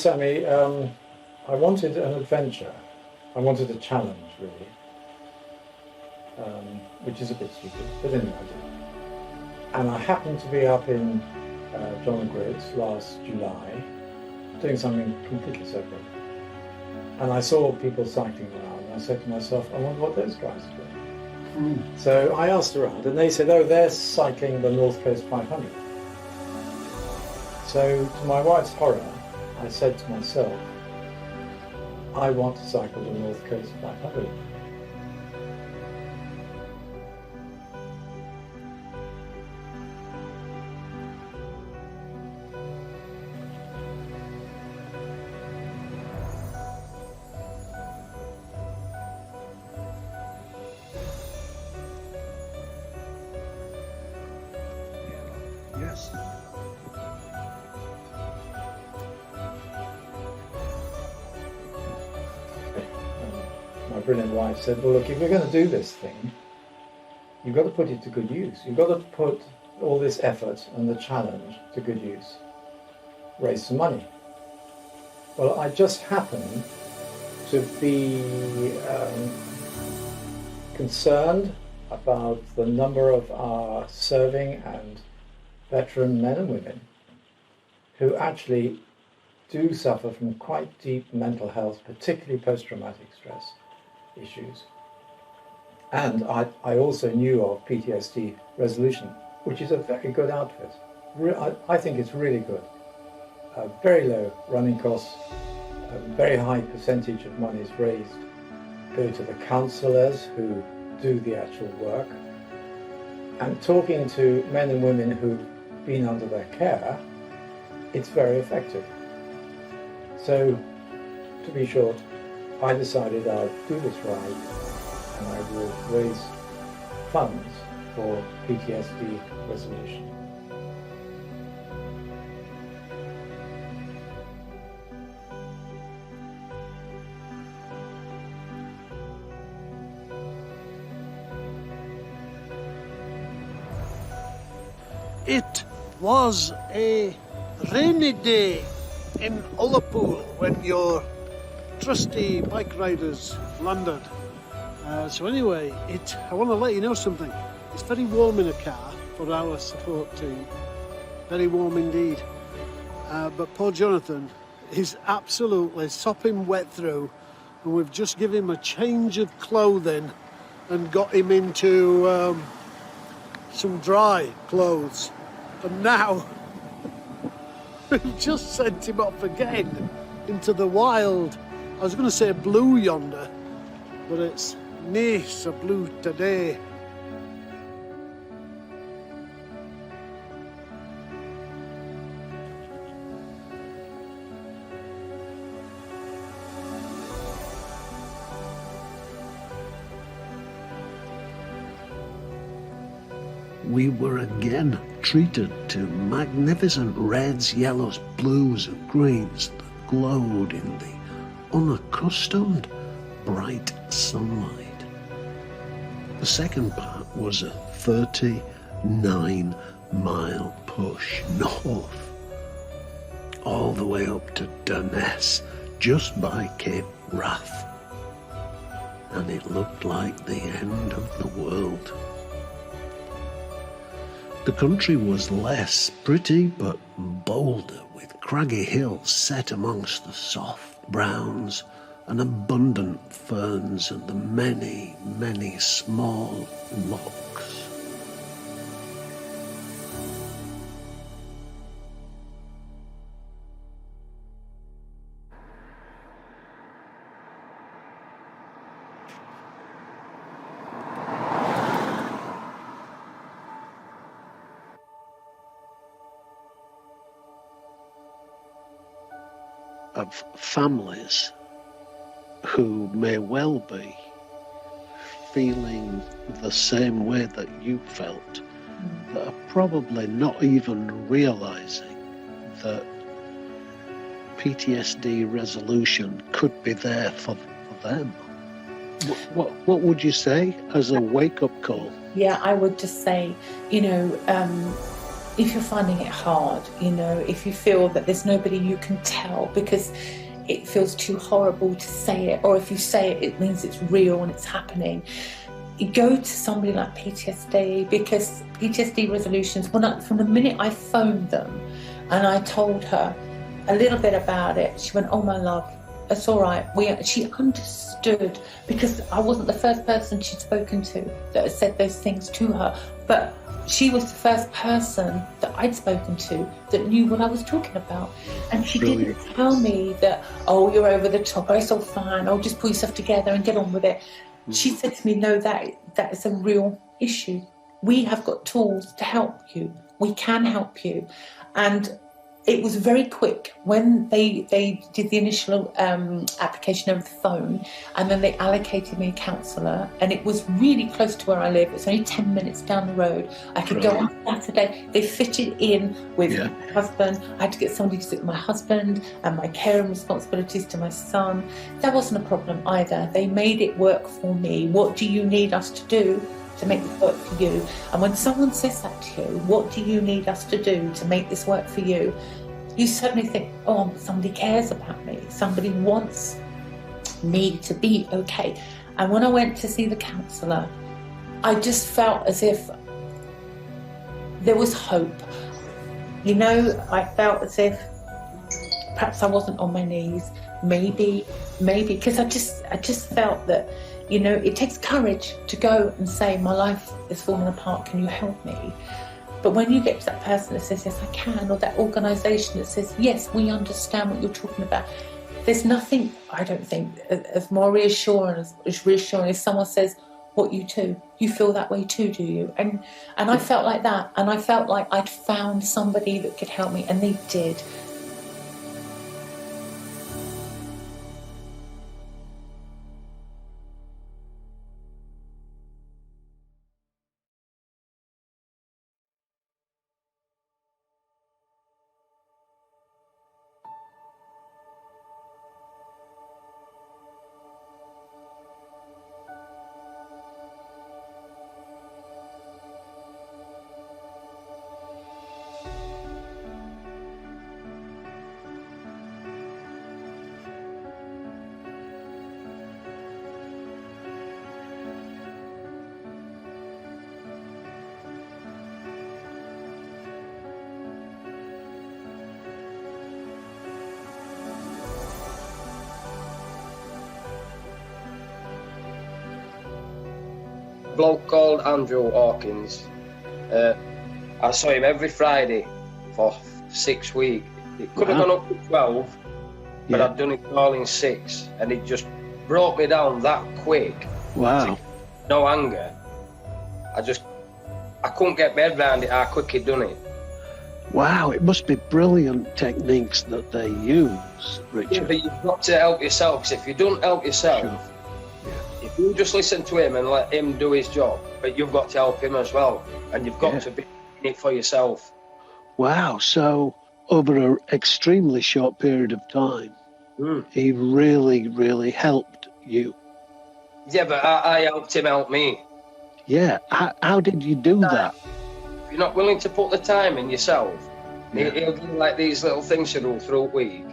Sammy, I wanted an adventure. I wanted a challenge, really, which is a bit stupid, but anyway, I did. And I happened to be up in John O'Grid's last July, doing something completely separate. And I saw people cycling around, and I said to myself, I wonder what those guys are doing. So I asked around, and they said, oh, they're cycling the North Coast 500. So to my wife's horror, I said to myself, I want to cycle the North Coast 500. Yes. My brilliant wife said, well, look, if you're going to do this thing, you've got to put it to good use. You've got to put all this effort and the challenge to good use. Raise some money. Well, I just happened to be concerned about the number of our serving and veteran men and women who actually do suffer from quite deep mental health, particularly post-traumatic stress issues. And I also knew of PTSD Resolution, which is a very good outfit. I think it's really good. Very low running costs, a very high percentage of monies raised go to the counsellors who do the actual work. And talking to men and women who've been under their care, it's very effective. So, to be short, I decided I'd do this ride and I will raise funds for PTSD Resolution. It was a rainy day in Ullapool when your trusty bike riders landed. So anyway, I want to let you know something. It's very warm in a car for our support team. Very warm indeed. But poor Jonathan is absolutely sopping wet through, and we've just given him a change of clothing and got him into some dry clothes. And now we've just sent him off again into the wild. I was going to say blue yonder, but it's nae so blue today. We were again treated to magnificent reds, yellows, blues and greens that glowed in the unaccustomed bright sunlight. The second part was a 39-mile push north, all the way up to Durness, just by Cape Wrath. And it looked like the end of the world. The country was less pretty but bolder, with craggy hills set amongst the soft browns and abundant ferns and the many, many small lochs. Of families who may well be feeling the same way that you felt, that are probably not even realising that PTSD Resolution could be there for them. What would you say as a wake-up call? Yeah, I would just say, if you're finding it hard, you know, if you feel that there's nobody you can tell because it feels too horrible to say it, or if you say it, it means it's real and it's happening, you go to somebody like PTSD, because PTSD Resolutions, from the minute I phoned them and I told her a little bit about it, she went, "Oh my love, it's all right." She understood, because I wasn't the first person she'd spoken to that had said those things to her, but she was the first person that I'd spoken to that knew what I was talking about. And she didn't tell me that, "Oh, you're over the top, oh, it's all fine, oh, just pull yourself together and get on with it." She said to me, "No, that is a real issue. We have got tools to help you. We can help you." And it was very quick when they did the initial application over the phone, and then they allocated me a counsellor, and it was really close to where I live. It's only 10 minutes down the road. I could go on Saturday. They fitted in with my husband. I had to get somebody to sit with my husband and my care and responsibilities to my son. That wasn't a problem either. They made it work for me. What do you need us to do to make this work for you? And when someone says that to you, "What do you need us to do to make this work for you?" you suddenly think, "Oh, somebody cares about me. Somebody wants me to be okay." And when I went to see the counsellor, I just felt as if there was hope. You know, I felt as if perhaps I wasn't on my knees. Maybe, because I just felt that, you know, it takes courage to go and say, "My life is falling apart, can you help me?" But when you get to that person that says, "Yes, I can," or that organisation that says, "Yes, we understand what you're talking about," there's nothing, I don't think, as more reassuring as someone says, "What, you too? You feel that way too, do you?" And I felt like that, and I felt like I'd found somebody that could help me, and they did. Bloke called Andrew Hawkins. I saw him every Friday for 6 weeks. It could have gone up to 12, but I'd done it all in 6, and it just broke me down that quick. Wow. No anger. I couldn't get my head around it how quick he'd done it. Wow, it must be brilliant techniques that they use, Richard. Yeah, but you've got to help yourself, because if you don't help yourself, if you just listen to him and let him do his job, but you've got to help him as well, and you've got to be in it for yourself. Wow, so over an extremely short period of time, he really, really helped you. Yeah, but I helped him help me. Yeah, how did you do that? If you're not willing to put the time in yourself, he'll give you like these little things to do through a week,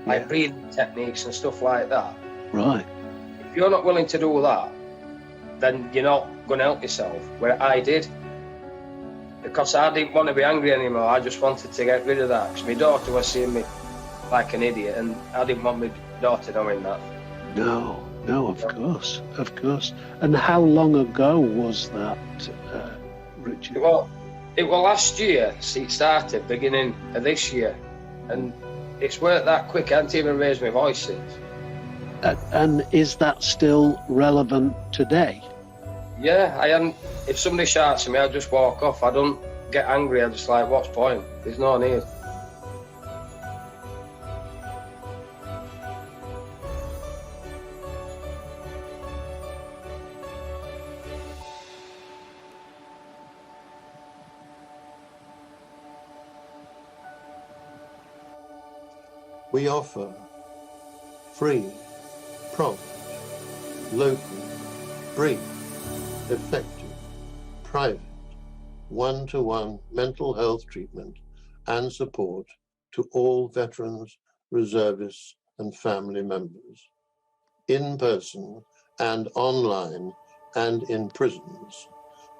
like breathing techniques and stuff like that. Right. If you're not willing to do that, then you're not going to help yourself, where I did. Because I didn't want to be angry anymore, I just wanted to get rid of that. Because my daughter was seeing me like an idiot, and I didn't want my daughter knowing that. No, of course. And how long ago was that, Richard? Well, it was last year, it started, beginning of this year. And it's worked that quick, I hadn't even raised my voice since. And is that still relevant today? Yeah, I am. If somebody shouts at me, I just walk off. I don't get angry. I just like, what's the point? There's no need. We offer free, prompt, local, brief, effective, private, one-to-one mental health treatment and support to all veterans, reservists and family members, in person and online and in prisons,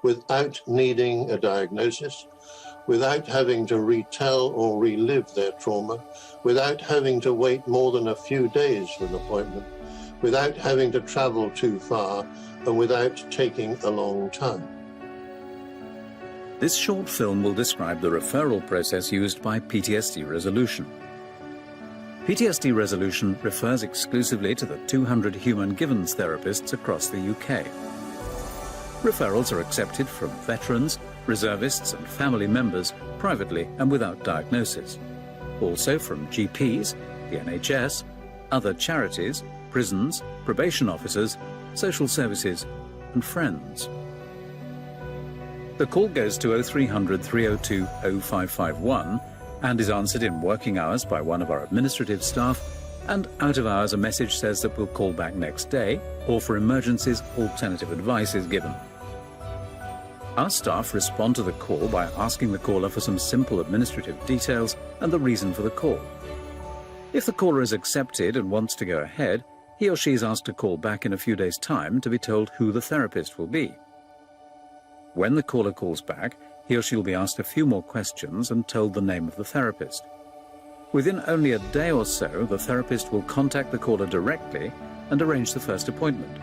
without needing a diagnosis, without having to retell or relive their trauma, without having to wait more than a few days for an appointment, without having to travel too far, and without taking a long time. This short film will describe the referral process used by PTSD Resolution. PTSD Resolution refers exclusively to the 200 human givens therapists across the UK. Referrals are accepted from veterans, reservists and family members privately and without diagnosis. Also from GPs, the NHS, other charities, prisons, probation officers, social services and friends. The call goes to 0300 302 0551 and is answered in working hours by one of our administrative staff, and out of hours a message says that we'll call back next day, or for emergencies alternative advice is given. Our staff respond to the call by asking the caller for some simple administrative details and the reason for the call. If the caller is accepted and wants to go ahead, he or she is asked to call back in a few days' time to be told who the therapist will be. When the caller calls back, he or she will be asked a few more questions and told the name of the therapist. Within only a day or so, the therapist will contact the caller directly and arrange the first appointment.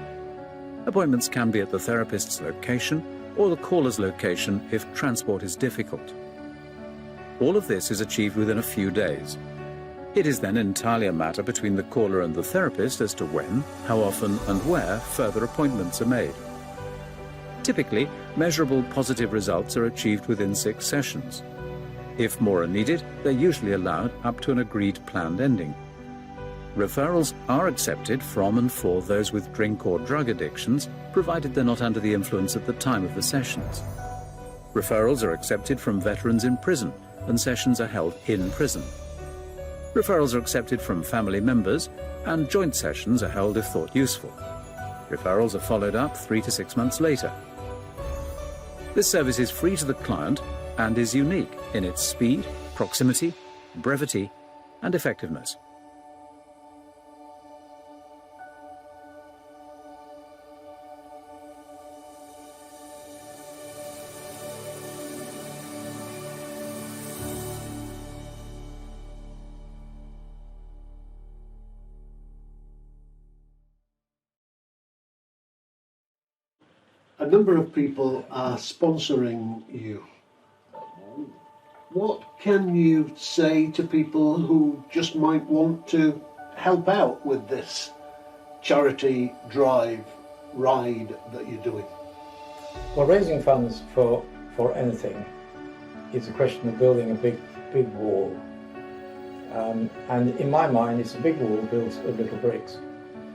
Appointments can be at the therapist's location or the caller's location if transport is difficult. All of this is achieved within a few days. It is then entirely a matter between the caller and the therapist as to when, how often and where further appointments are made. Typically, measurable positive results are achieved within 6 sessions. If more are needed, they're usually allowed up to an agreed planned ending. Referrals are accepted from and for those with drink or drug addictions, provided they're not under the influence at the time of the sessions. Referrals are accepted from veterans in prison, and sessions are held in prison. Referrals are accepted from family members, and joint sessions are held if thought useful. Referrals are followed up 3 to 6 months later. This service is free to the client and is unique in its speed, proximity, brevity, and effectiveness. A number of people are sponsoring you. What can you say to people who just might want to help out with this charity drive ride that you're doing? Well, raising funds for anything is a question of building a big wall. And in my mind, it's a big wall built of little bricks.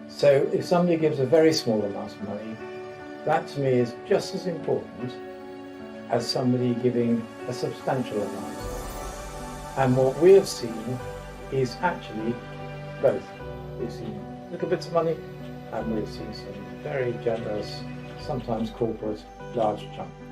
So if somebody gives a very small amount of money, that to me is just as important as somebody giving a substantial amount. And what we have seen is actually both. We've seen little bits of money and we've seen some very generous, sometimes corporate, large chunks.